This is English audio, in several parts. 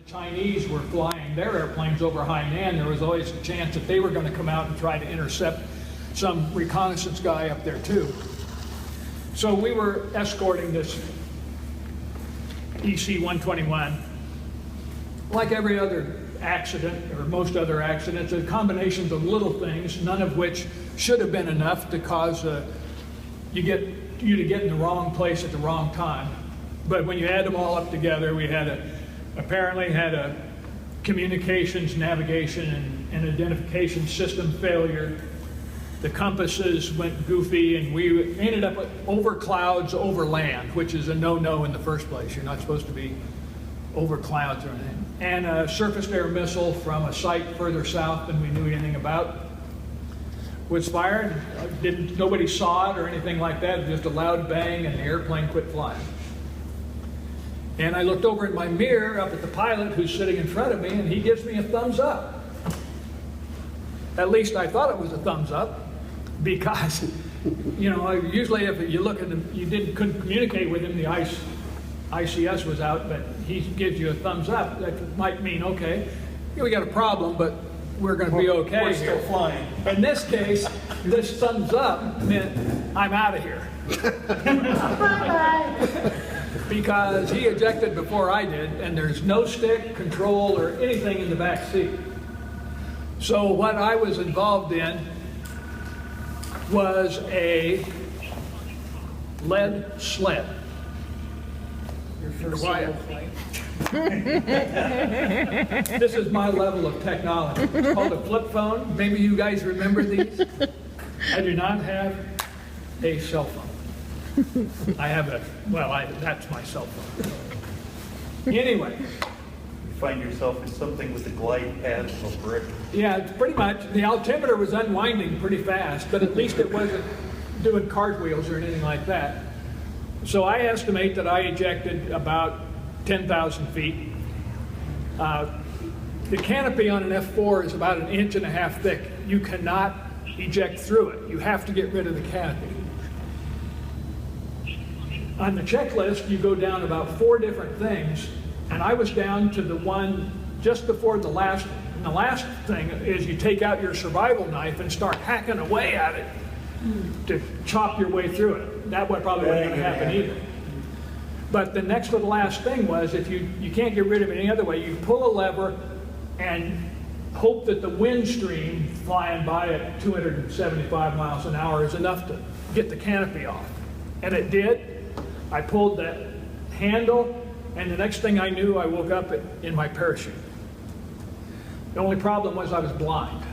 Chinese were flying their airplanes over Hainan, there was always a chance that they were going to come out and try to intercept some reconnaissance guy up there too. So we were escorting this EC-121. Like every other accident, or most other accidents, a combination of little things, none of which should have been enough to cause you to get in the wrong place at the wrong time. But when you add them all up together, we apparently had a communications, navigation, and identification system failure. The compasses went goofy, and we ended up over clouds, over land, which is a no-no in the first place. You're not supposed to be over clouds or anything. And a surface-to-air missile from a site further south than we knew anything about was fired. Nobody saw it or anything like that. Just a loud bang, and the airplane quit flying. And I looked over at my mirror up at the pilot who's sitting in front of me, and he gives me a thumbs up. At least I thought it was a thumbs up, because, you know, usually if you look at him, couldn't communicate with him, the ICS was out, but he gives you a thumbs up. That might mean, okay, we got a problem, but we're going to be okay. We're still flying. In this case, this thumbs up meant I'm out of here. Because he ejected before I did, and there's no stick, control, or anything in the back seat. So what I was involved in was a lead sled. Your first solo flight. This is my level of technology. It's called a flip phone. Maybe you guys remember these. I do not have a cell phone. I have that's my cell phone. Anyway. You find yourself in something with a glide path of a brick. Yeah, it's pretty much. The altimeter was unwinding pretty fast, but at least it wasn't doing cartwheels or anything like that. So I estimate that I ejected about 10,000 feet. The canopy on an F4 is about 1.5 inches thick. You cannot eject through it. You have to get rid of the canopy. On the checklist, you go down about 4 different things, and I was down to the one just before the last. And the last thing is you take out your survival knife and start hacking away at it to chop your way through it. That probably wasn't going to happen either. But the next to the last thing was, if you can't get rid of it any other way, you pull a lever and hope that the wind stream flying by at 275 miles an hour is enough to get the canopy off. And it did. I pulled that handle, and the next thing I knew, I woke up in my parachute. The only problem was I was blind.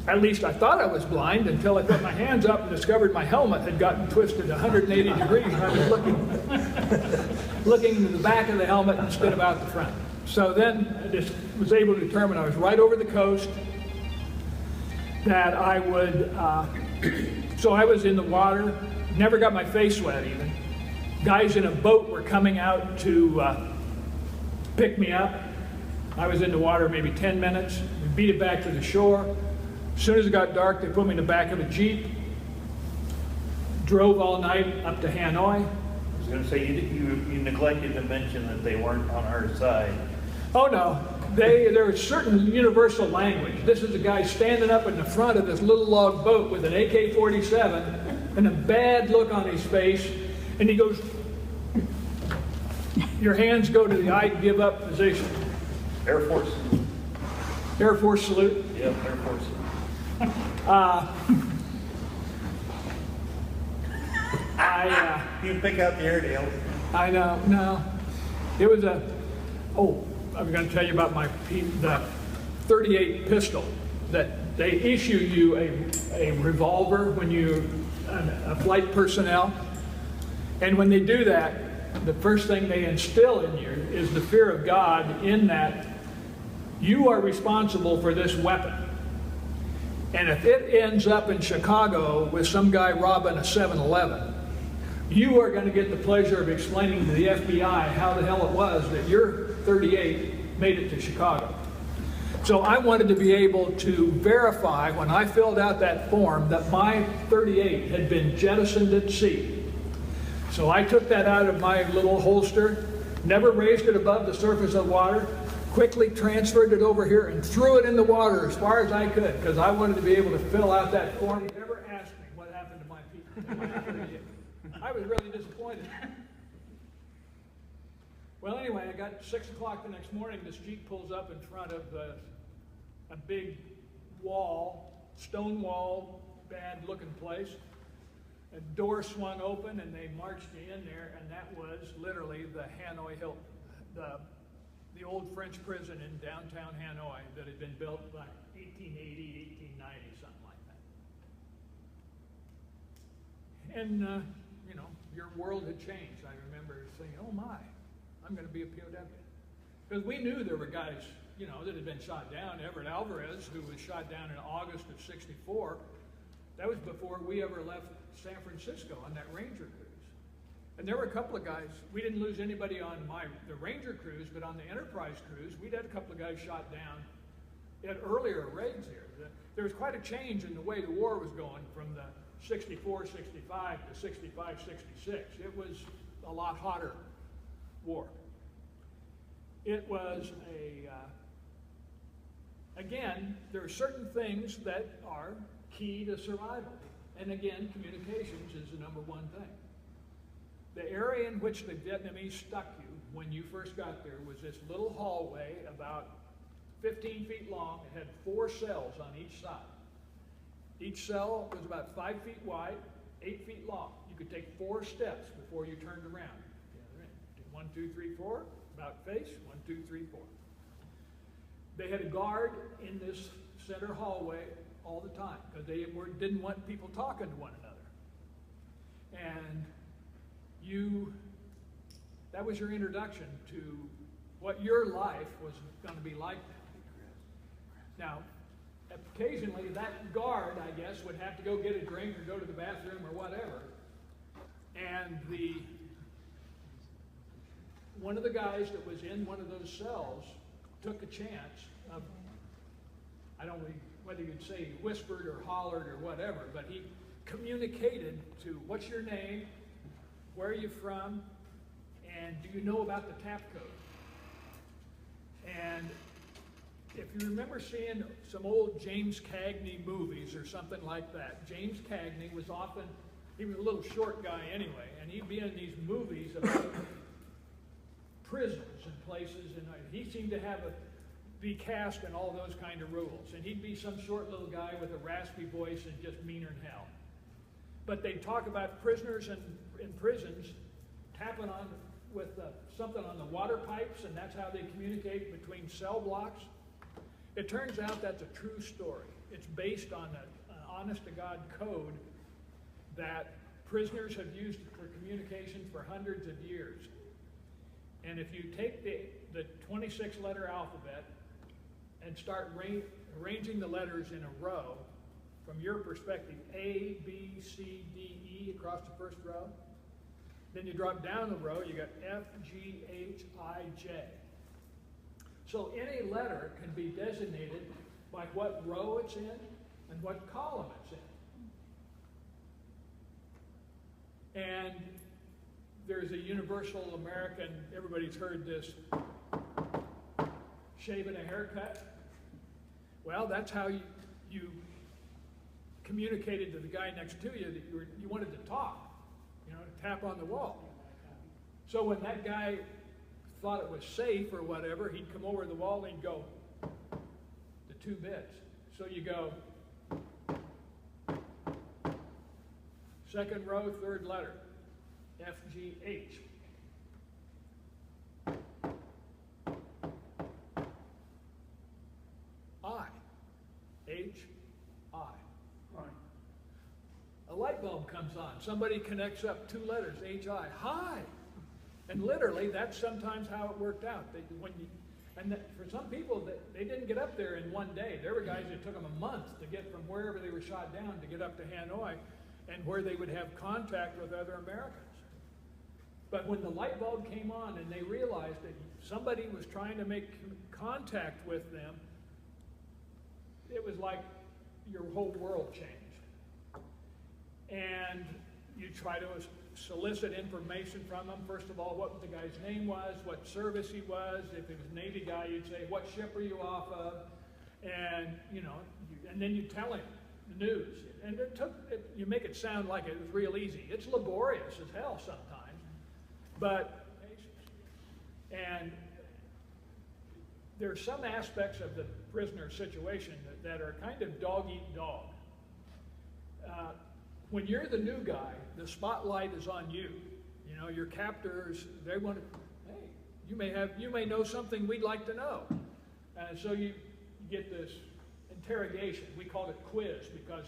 At least I thought I was blind until I put my hands up and discovered my helmet had gotten twisted 180 degrees. And I was looking into the back of the helmet instead of out the front. So then I just was able to determine I was right over the coast, that I would, so I was in the water, never got my face wet even. Guys in a boat were coming out to pick me up. I was in the water maybe 10 minutes. We beat it back to the shore. As soon as it got dark, they put me in the back of a Jeep, drove all night up to Hanoi. I was going to say, you neglected to mention that they weren't on our side. Oh no, there was certain universal language. This is a guy standing up in the front of this little log boat with an AK-47 and a bad look on his face, and he goes, your hands go to the I give up position. Air Force. Air Force salute. Yep, Air Force. You pick out the Airedale. I know, no. It was I was going to tell you about the 38 pistol, that they issue you a revolver when you're a flight personnel. And when they do that, the first thing they instill in you is the fear of God, in that you are responsible for this weapon. And if it ends up in Chicago with some guy robbing a 7-Eleven, you are going to get the pleasure of explaining to the FBI how the hell it was that your 38 made it to Chicago. So I wanted to be able to verify when I filled out that form that my 38 had been jettisoned at sea. So I took that out of my little holster, never raised it above the surface of water, quickly transferred it over here and threw it in the water as far as I could, because I wanted to be able to fill out that form. They never asked me what happened to my people. I was really disappointed. Well, anyway, I got 6 o'clock the next morning. This Jeep pulls up in front of a big wall, stone wall, bad looking place. A door swung open and they marched me in there, and that was literally the Hanoi Hilton, the old French prison in downtown Hanoi that had been built like 1880, 1890, something like that. And, you know, your world had changed. I remember saying, oh my, I'm going to be a POW. Because we knew there were guys, you know, that had been shot down. Everett Alvarez, who was shot down in August of '64, that was before we ever left San Francisco on that Ranger cruise. And there were a couple of guys, we didn't lose anybody on the Ranger cruise, but on the Enterprise cruise, we'd had a couple of guys shot down at earlier raids here. There was quite a change in the way the war was going from the 64, 65 to 65, 66. It was a lot hotter war. It was again, there are certain things that are key to survival. And again, communications is the number one thing. The area in which the Vietnamese stuck you when you first got there was this little hallway about 15 feet long. It had 4 cells on each side. Each cell was about 5 feet wide, 8 feet long. You could take 4 steps before you turned around. 1, 2, 3, 4, about face, 1, 2, 3, 4. They had a guard in this center hallway all the time because they didn't want people talking to one another. And that was your introduction to what your life was going to be like now. Now, occasionally that guard, I guess, would have to go get a drink or go to the bathroom or whatever. And one of the guys that was in one of those cells took a chance of, I don't know whether you'd say he whispered or hollered or whatever, but he communicated to, what's your name, where are you from, and do you know about the tap code? And if you remember seeing some old James Cagney movies or something like that, James Cagney was often, he was a little short guy anyway, and he'd be in these movies about prisons and places, and he seemed to be cast in all those kind of roles. And he'd be some short little guy with a raspy voice and just meaner than hell. But they'd talk about prisoners in prisons tapping on with something on the water pipes, and that's how they communicate between cell blocks. It turns out that's a true story. It's based on an honest-to-God code that prisoners have used for communication for hundreds of years. And if you take the 26-letter alphabet and start arranging the letters in a row, from your perspective, A, B, C, D, E across the first row, then you drop down the row, you got F, G, H, I, J. So any letter can be designated by what row it's in and what column it's in. And there's a universal American, everybody's heard this, shaving a haircut. Well, that's how you communicated to the guy next to you that you wanted to talk, you know, to tap on the wall. So when that guy thought it was safe or whatever, he'd come over the wall and he'd go, the 2 bits. So you go, second row, 3rd letter. F, G, H. I. H, I. Right. A light bulb comes on. Somebody connects up 2 letters, H, I. Hi! And literally, that's sometimes how it worked out. For some people, they didn't get up there in one day. There were guys that took them a month to get from wherever they were shot down to get up to Hanoi, and where they would have contact with other Americans. But when the light bulb came on and they realized that somebody was trying to make contact with them, it was like your whole world changed. And you try to solicit information from them. First of all, what the guy's name was, what service he was. If he was a Navy guy, you'd say, what ship are you off of? And, and then you tell him the news. And you make it sound like it was real easy. It's laborious as hell sometimes. But, and there are some aspects of the prisoner situation that are kind of dog eat dog. When you're the new guy, the spotlight is on you. Your captors, they want to, hey, you may know something we'd like to know. And so you get this interrogation. We called it quiz because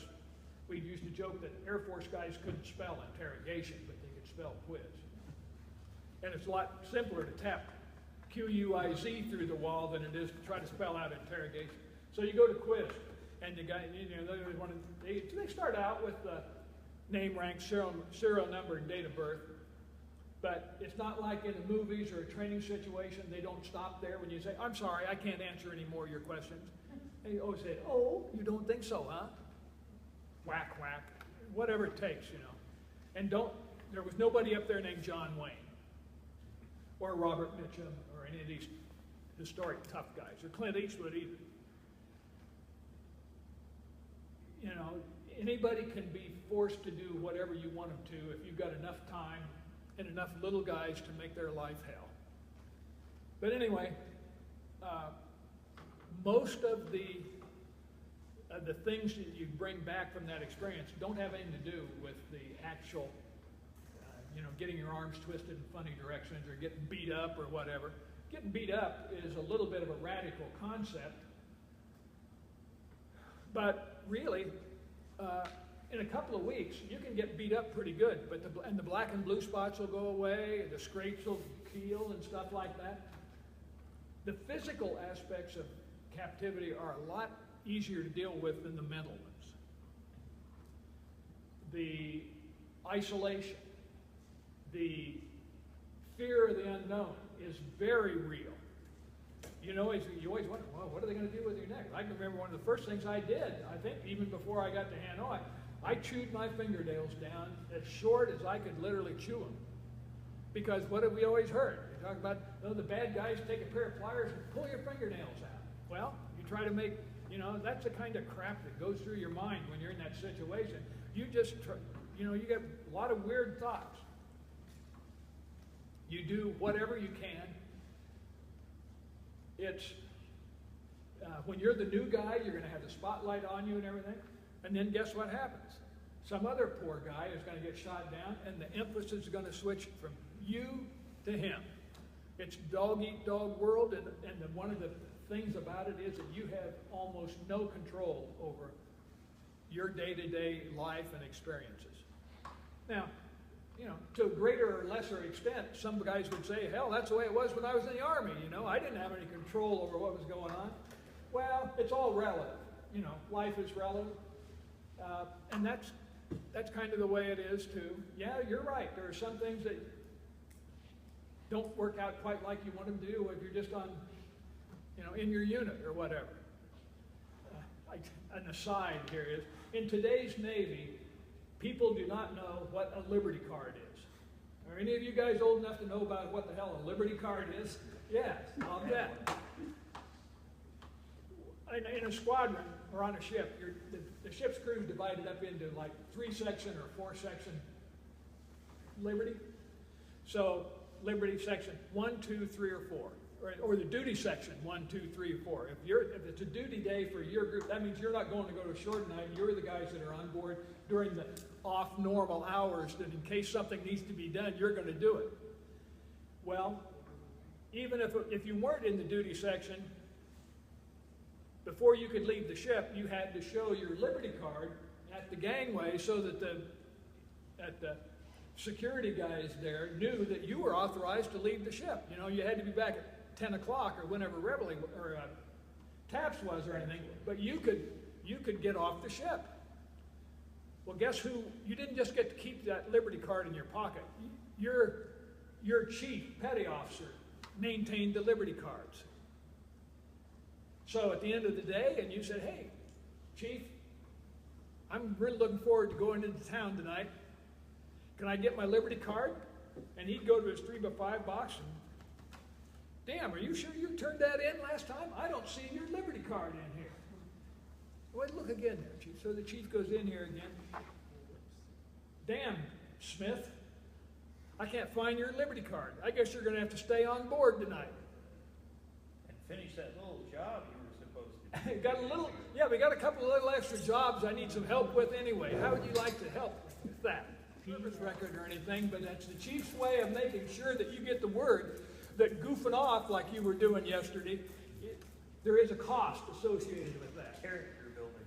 we used to joke that Air Force guys couldn't spell interrogation, but they could spell quiz. And it's a lot simpler to tap Q-U-I-Z through the wall than it is to try to spell out interrogation. So you go to quiz, and the guy, they start out with the name, rank, serial number, and date of birth. But it's not like in the movies or a training situation, they don't stop there when you say, I'm sorry, I can't answer any more of your questions. And you always say, oh, you don't think so, huh? Whack, whack, whatever it takes, And there was nobody up there named John Wayne or Robert Mitchum or any of these historic tough guys, or Clint Eastwood either. Anybody can be forced to do whatever you want them to if you've got enough time and enough little guys to make their life hell. But anyway, most of the things that you bring back from that experience don't have anything to do with the actual, getting your arms twisted in funny directions or getting beat up or whatever. Getting beat up is a little bit of a radical concept, but really, in a couple of weeks, you can get beat up pretty good, and the black and blue spots will go away, the scrapes will heal and stuff like that. The physical aspects of captivity are a lot easier to deal with than the mental ones. The isolation, the fear of the unknown is very real. You always wonder, well, what are they going to do with you next? I can remember one of the first things I did, I think even before I got to Hanoi, I chewed my fingernails down as short as I could literally chew them. Because what have we always heard? They talk about, the bad guys take a pair of pliers and pull your fingernails out. Well, you try to make, that's the kind of crap that goes through your mind when you're in that situation. You just, you get a lot of weird thoughts. You do whatever you can. It's, when you're the new guy, you're going to have the spotlight on you and everything. And then guess what happens? Some other poor guy is going to get shot down, and the emphasis is going to switch from you to him. It's dog-eat-dog world, and one of the things about it is that you have almost no control over your day-to-day life and experiences. Now, to a greater or lesser extent, some guys would say, hell, that's the way it was when I was in the Army, I didn't have any control over what was going on. Well, it's all relative. Life is relative. And that's kind of the way it is too. Yeah, you're right. There are some things that don't work out quite like you want them to do if you're just on, in your unit or whatever. An aside here is, in today's Navy, people do not know what a Liberty Card is. Are any of you guys old enough to know about what the hell a Liberty Card is? Yes, I'll bet. In a squadron or on a ship, the ship's crew is divided up into like 3-section or 4-section Liberty. So Liberty section 1, 2, 3, or 4, or the duty section 1, 2, 3, or 4. If it's a duty day for your group, that means you're not going to go to shore tonight. You're the guys that are on board during the off normal hours. That in case something needs to be done, you're going to do it. Well, even if you weren't in the duty section, before you could leave the ship, you had to show your Liberty Card at the gangway so that the security guys there knew that you were authorized to leave the ship. You had to be back at 10 o'clock or whenever Reveille or TAPS was or anything, but you could get off the ship. Well, guess who? You didn't just get to keep that Liberty Card in your pocket. Your chief, petty officer, maintained the Liberty Cards. So at the end of the day, and you said, hey, Chief, I'm really looking forward to going into town tonight. Can I get my Liberty card? And he'd go to his 3x5 box and, damn, are you sure you turned that in last time? I don't see your Liberty card in here. Well, look again there, Chief. So the chief goes in here again. Damn, Smith, I can't find your Liberty card. I guess you're going to have to stay on board tonight. And finish that little job you were supposed to do. Got a little, yeah, we got a couple of little extra jobs I need some help with anyway. How would you like to help with that? Service record or anything, but that's the chief's way of making sure that you get the word that goofing off like you were doing yesterday, there is a cost associated with that. Character building.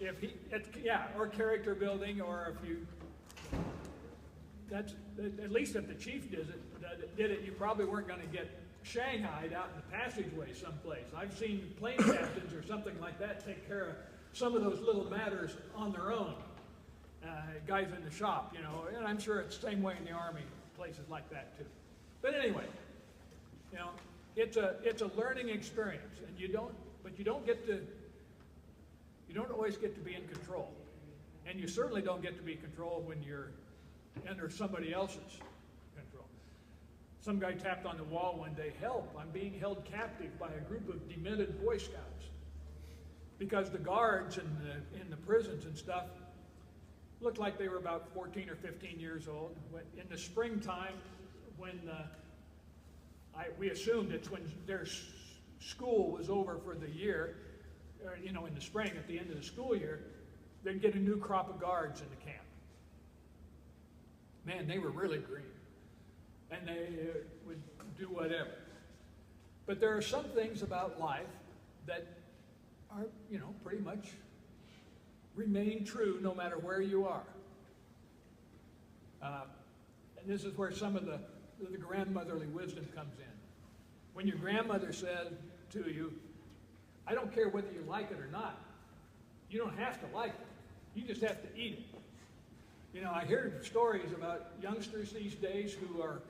If he, yeah, or character building, or if you, that's, at least if the chief did it, you probably weren't going to get shanghaied out in the passageway someplace. I've seen plane captains or something like that take care of some of those little matters on their own. Guys in the shop, you know, and I'm sure it's the same way in the Army, places like that too. But anyway, you know, it's a learning experience, and you don't always get to be in control, and you certainly don't get to be controlled when you're under somebody else's control. Some guy tapped on the wall one day, "Help, I'm being held captive by a group of demented Boy Scouts," because the guards in the prisons and stuff looked like they were about 14 or 15 years old. In the springtime, when we assumed it's when their school was over for the year, you know, in the spring at the end of the school year, they'd get a new crop of guards in the camp. Man, they were really green, and they would do whatever. But there are some things about life that are, you know, pretty much remain true no matter where you are. And this is where some of the grandmotherly wisdom comes in. When your grandmother said to you, "I don't care whether you like it or not. You don't have to like it. You just have to eat it." You know, I hear stories about youngsters these days who are,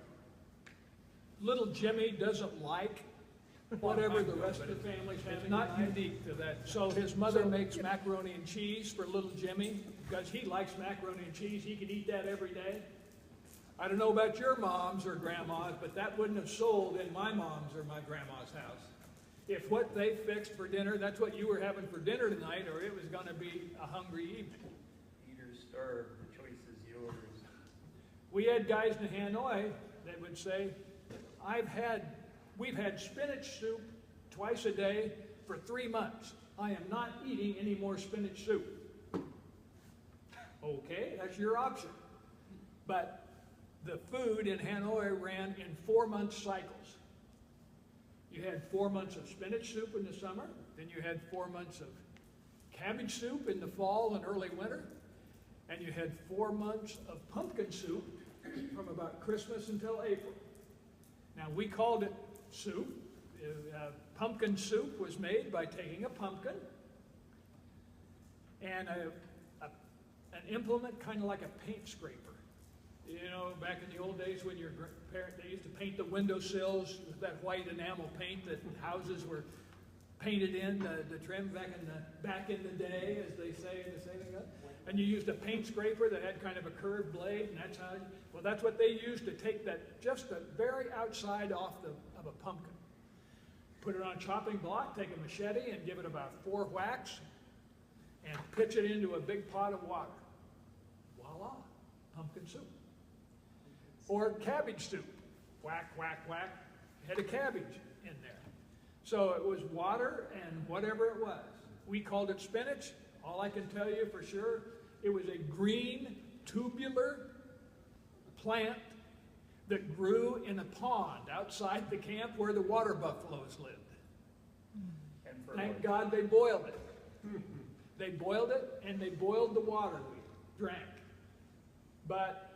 little Jimmy doesn't like whatever the rest of the family's having. It's not unique to that. So his mother makes macaroni and cheese for little Jimmy because he likes macaroni and cheese. He could eat that every day. I don't know about your moms or grandmas, but that wouldn't have sold in my mom's or my grandma's house. If what they fixed for dinner, that's what you were having for dinner tonight, or it was going to be a hungry evening. Eat or starve, the choice is yours. We had guys in Hanoi that would say, we've had spinach soup twice a day for 3 months. I am not eating any more spinach soup. Okay, that's your option. But the food in Hanoi ran in 4-month cycles. You had 4 months of spinach soup in the summer, then you had 4 months of cabbage soup in the fall and early winter, and you had 4 months of pumpkin soup from about Christmas until April. Now, we called it soup. Pumpkin soup was made by taking a pumpkin and an implement kind of like a paint scraper. You know, back in the old days when your parents, they used to paint the windowsills with that white enamel paint that houses were painted in, the trim back in the day, as they say in the saying. And you used a paint scraper that had kind of a curved blade, and that's what they used to take that, just the very outside off of a pumpkin. Put it on a chopping block, take a machete and give it about 4 whacks, and pitch it into a big pot of water. Voila, pumpkin soup. Or cabbage soup. Whack, whack, whack, had a cabbage in there. So it was water and whatever it was. We called it spinach. All I can tell you for sure, it was a green, tubular plant that grew in a pond outside the camp where the water buffaloes lived. And thank God they boiled it. They boiled it, and they boiled the water we drank. But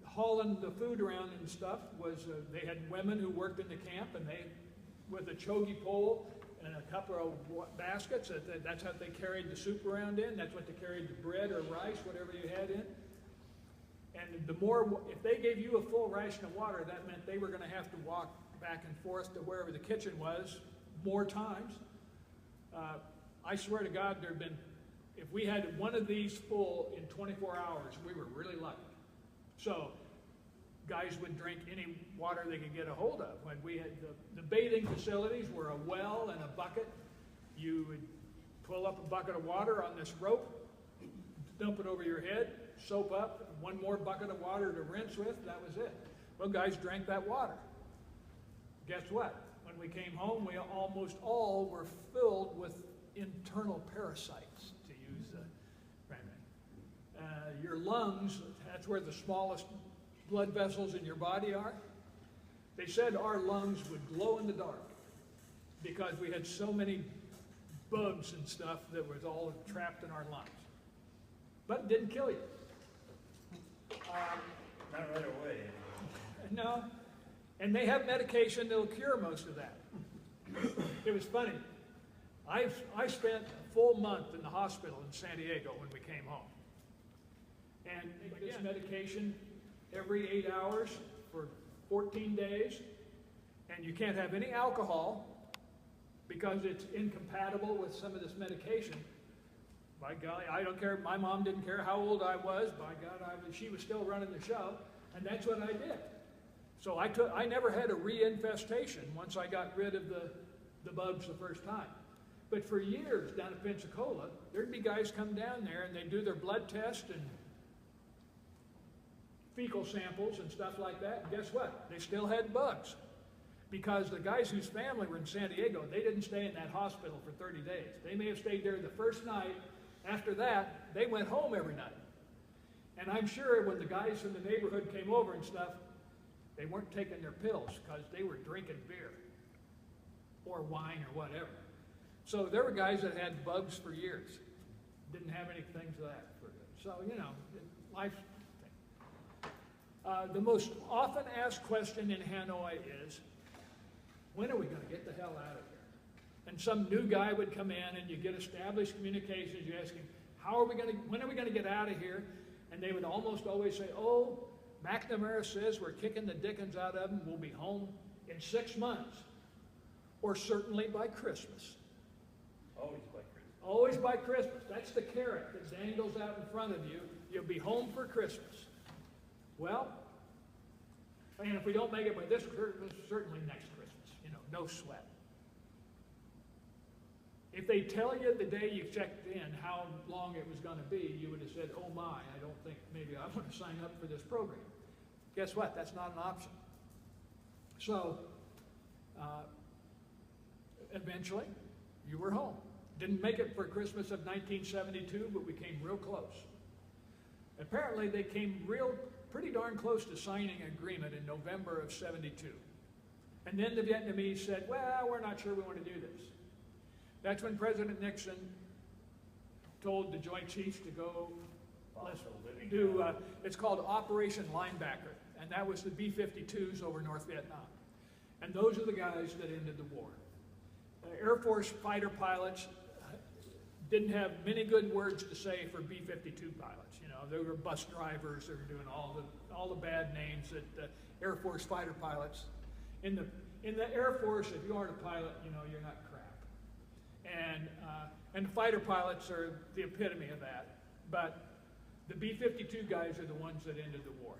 hauling the food around and stuff was, they had women who worked in the camp, and they, with a chogi pole and a couple of baskets, that's how they carried the soup around in. That's what they carried the bread or rice, whatever you had in. And the more, if they gave you a full ration of water, that meant they were going to have to walk back and forth to wherever the kitchen was more times. I swear to God, if we had one of these full in 24 hours, we were really lucky. So guys would drink any water they could get a hold of. When we had the bathing facilities were a well and a bucket. You would pull up a bucket of water on this rope, dump it over your head, soap up, one more bucket of water to rinse with, that was it. Well, guys drank that water. Guess what? When we came home, we almost all were filled with internal parasites, to use the primary. Your lungs, that's where the smallest blood vessels in your body are. They said our lungs would glow in the dark because we had so many bugs and stuff that was all trapped in our lungs. But it didn't kill you. Not right away. No. And they have medication that'll cure most of that. It was funny. I spent a full month in the hospital in San Diego when we came home. And this medication every 8 hours for 14 days. And you can't have any alcohol because it's incompatible with some of this medication. By golly, I don't care. My mom didn't care how old I was. By God, she was still running the show. And that's what I did. So I never had a reinfestation once I got rid of the bugs the first time. But for years down at Pensacola, there'd be guys come down there and they'd do their blood test and fecal samples and stuff like that. And guess what? They still had bugs. Because the guys whose family were in San Diego, they didn't stay in that hospital for 30 days. They may have stayed there the first night. After that, they went home every night. And I'm sure when the guys from the neighborhood came over and stuff, they weren't taking their pills because they were drinking beer or wine or whatever. So there were guys that had bugs for years. Didn't have anything to that. So, you know, life's thing. The most often asked question in Hanoi is, when are we going to get the hell out of here? And some new guy would come in and you get established communications. You ask him, when are we going to get out of here? And they would almost always say, oh, McNamara says we're kicking the dickens out of them. We'll be home in 6 months. Or certainly by Christmas. Always by Christmas. Always by Christmas. That's the carrot that dangles out in front of you. You'll be home for Christmas. Well, and if we don't make it by this Christmas, certainly next Christmas. You know, no sweat. If they tell you the day you checked in how long it was going to be, you would have said, oh my, I don't think maybe I want to sign up for this program. Guess what? That's not an option. So, eventually, you were home. Didn't make it for Christmas of 1972, but we came real close. Apparently, they came pretty darn close to signing an agreement in November of 72. And then the Vietnamese said, well, we're not sure we want to do this. That's when President Nixon told the Joint Chiefs to go, let's do, it's called Operation Linebacker. And that was the B-52s over North Vietnam. And those are the guys that ended the war. Air Force fighter pilots didn't have many good words to say for B-52 pilots. You know, they were bus drivers. They were doing all the bad names that Air Force fighter pilots. In the Air Force, if you aren't a pilot, you know, you're not crap. And fighter pilots are the epitome of that. But the B-52 guys are the ones that ended the war.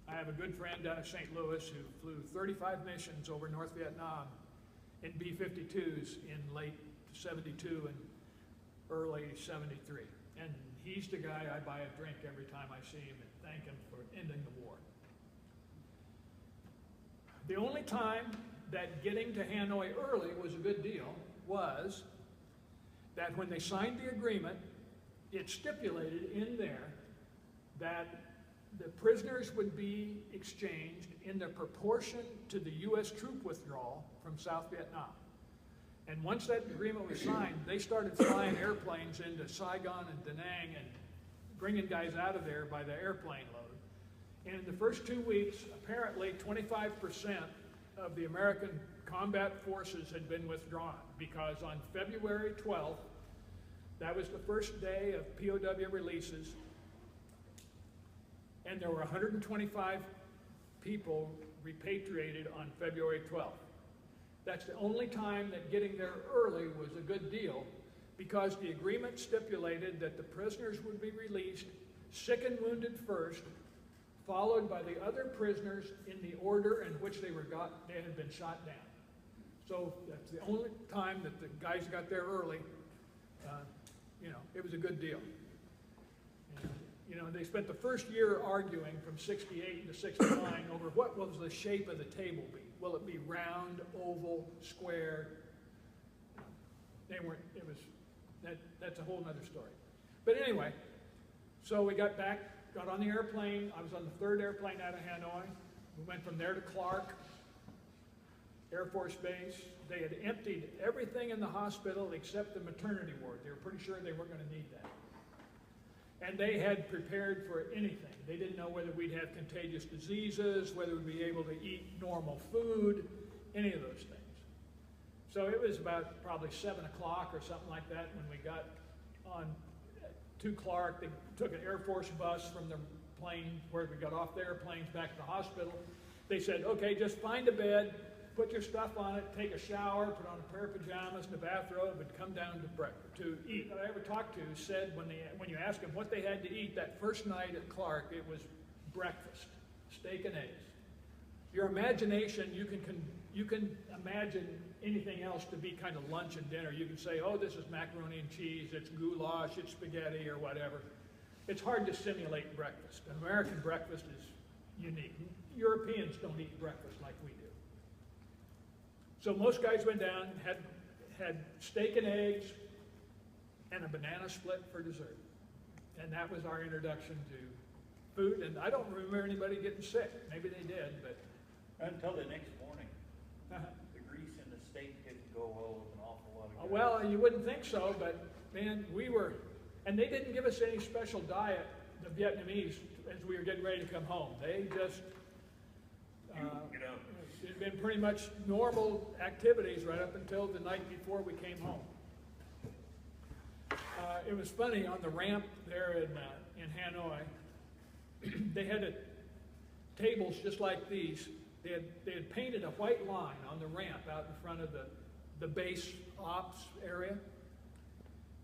I have a good friend down at St. Louis who flew 35 missions over North Vietnam in B-52s in late 72 and early 73. And he's the guy I buy a drink every time I see him and thank him for ending the war. The only time that getting to Hanoi early was a good deal was that when they signed the agreement, it stipulated in there that the prisoners would be exchanged in the proportion to the U.S. troop withdrawal from South Vietnam. And once that agreement was signed, they started flying airplanes into Saigon and Da Nang and bringing guys out of there by the airplane load. And in the first 2 weeks, apparently 25% of the American combat forces had been withdrawn because on February 12th, that was the first day of POW releases, and there were 125 people repatriated on February 12th. That's the only time that getting there early was a good deal because the agreement stipulated that the prisoners would be released, sick and wounded first, followed by the other prisoners in the order in which they had been shot down. So that's the only time that the guys got there early. It was a good deal. And, they spent the first year arguing from 68 to 69 over what was the shape of the table be. Will it be round, oval, square? They weren't, that's a whole nother story. But anyway, so we got on the airplane. I was on the third airplane out of Hanoi. We went from there to Clark Air Force Base. They had emptied everything in the hospital except the maternity ward. They were pretty sure they weren't going to need that. And they had prepared for anything. They didn't know whether we'd have contagious diseases, whether we'd be able to eat normal food, any of those things. So it was about probably 7 o'clock or something like that when we got on to Clark. They took an Air Force bus from the plane where we got off the airplanes back to the hospital. They said, okay, just find a bed, put your stuff on it, take a shower, put on a pair of pajamas and a bathrobe, and come down to eat. That I ever talked to said when you asked them what they had to eat that first night at Clark, it was breakfast, steak and eggs. Your imagination, you can imagine anything else to be kind of lunch and dinner. You can say, oh, this is macaroni and cheese, it's goulash, it's spaghetti, or whatever. It's hard to simulate breakfast. An American breakfast is unique. Europeans don't eat breakfast like we do. So most guys went down, had steak and eggs, and a banana split for dessert. And that was our introduction to food. And I don't remember anybody getting sick. Maybe they did, but... Until the next morning. The grease in the steak didn't go well with an awful lot of guys. Well, you wouldn't think so, but man, and they didn't give us any special diet, the Vietnamese, as we were getting ready to come home. They just... it had been pretty much normal activities right up until the night before we came home. It was funny, on the ramp there in Hanoi, they had tables just like these. They had painted a white line on the ramp out in front of the base ops area.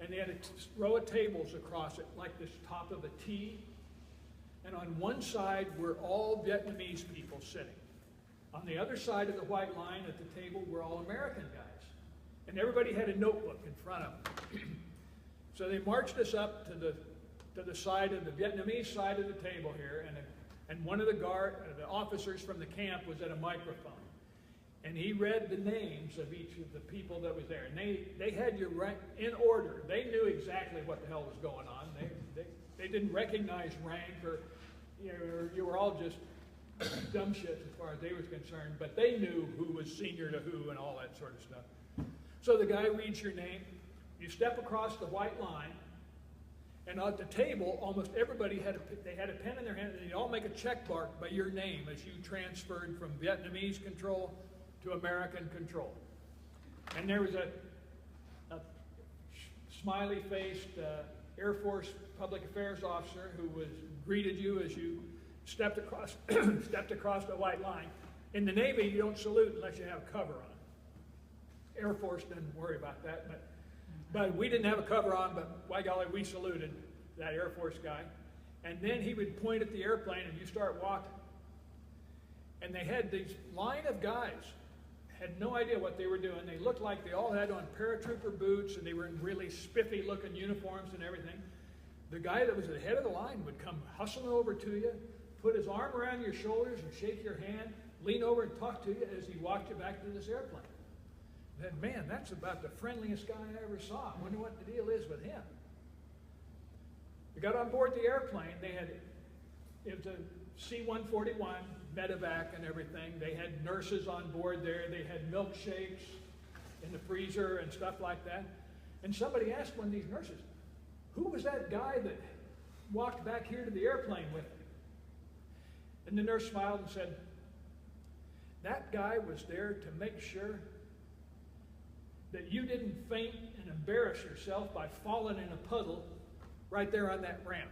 And they had a row of tables across it, like this top of a T. And on one side were all Vietnamese people sitting. On the other side of the white line at the table were all American guys. And everybody had a notebook in front of them. So they marched us up to the side of the Vietnamese side of the table here, and one of the officers from the camp was at a microphone. And he read the names of each of the people that was there. And they had your rank in order. They knew exactly what the hell was going on. They didn't recognize rank, or you were all just dumb shit as far as they were concerned, but they knew who was senior to who and all that sort of stuff. So the guy reads your name, you step across the white line, and at the table, almost everybody had a pen in their hand, and they'd all make a check mark by your name as you transferred from Vietnamese control to American control. And there was a smiley-faced Air Force public affairs officer who greeted you as you stepped across the white line. In the Navy, you don't salute unless you have a cover on. Air Force didn't worry about that, but we didn't have a cover on, but by golly, we saluted that Air Force guy. And then he would point at the airplane and you start walking. And they had this line of guys, had no idea what they were doing. They looked like they all had on paratrooper boots, and they were in really spiffy looking uniforms and everything. The guy that was at the head of the line would come hustling over to you, put his arm around your shoulders and shake your hand, lean over and talk to you as he walked you back to this airplane. And then, man, that's about the friendliest guy I ever saw. I wonder what the deal is with him. We got on board the airplane. It was a C-141, medevac and everything. They had nurses on board there. They had milkshakes in the freezer and stuff like that. And somebody asked one of these nurses, who was that guy that walked back here to the airplane with me? And the nurse smiled and said, that guy was there to make sure that you didn't faint and embarrass yourself by falling in a puddle right there on that ramp.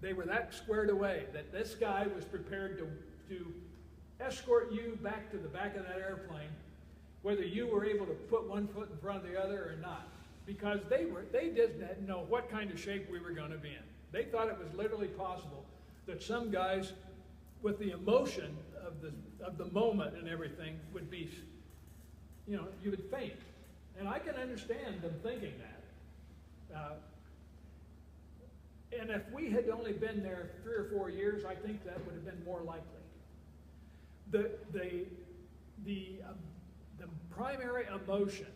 They were that squared away that this guy was prepared to escort you back to the back of that airplane, whether you were able to put one foot in front of the other or not. Because they just didn't know what kind of shape we were going to be in. They thought it was literally possible that some guys, with the emotion of the moment and everything, would be, you know, you would faint. And I can understand them thinking that. And if we had only been there 3 or 4 years, I think that would have been more likely. The primary emotion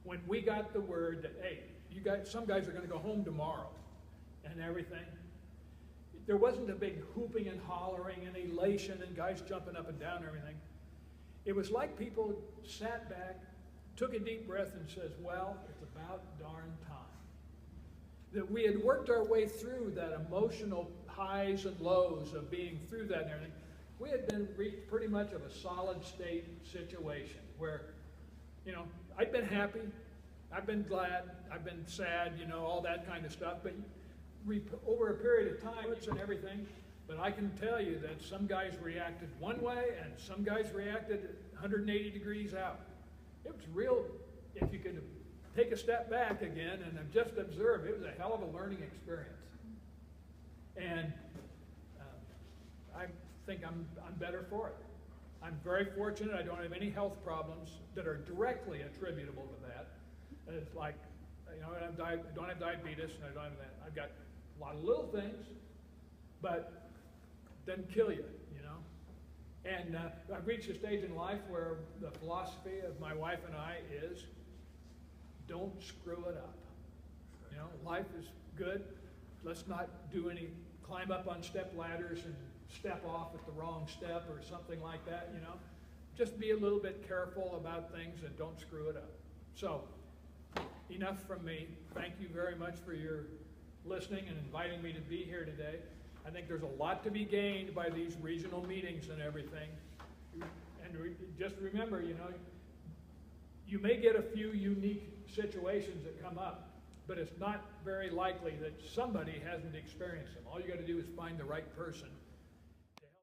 when we got the word that, hey, some guys are going to go home tomorrow and everything, there wasn't a big hooping and hollering and elation and guys jumping up and down and everything. It was like people sat back, took a deep breath and says, well, it's about darn time. That we had worked our way through that emotional highs and lows of being through that and everything. We had been reached pretty much of a solid state situation where, you know, I'd been happy, I've been glad, I've been sad, you know, all that kind of stuff, but over a period of time and everything, but I can tell you that some guys reacted one way and some guys reacted 180 degrees out. It was real, if you could take a step back again and just observe, it was a hell of a learning experience. And I think I'm better for it. I'm very fortunate. I don't have any health problems that are directly attributable to that. It's like, you know, I don't have diabetes and I don't have that. I've got a lot of little things, but doesn't kill you, you know. And I've reached a stage in life where the philosophy of my wife and I is, don't screw it up. You know, life is good. Let's not climb up on step ladders and step off at the wrong step or something like that, you know. Just be a little bit careful about things and don't screw it up. So, enough from me. Thank you very much for your listening and inviting me to be here today. I think there's a lot to be gained by these regional meetings and everything. And just remember, you know, you may get a few unique situations that come up, but it's not very likely that somebody hasn't experienced them. All you got to do is find the right person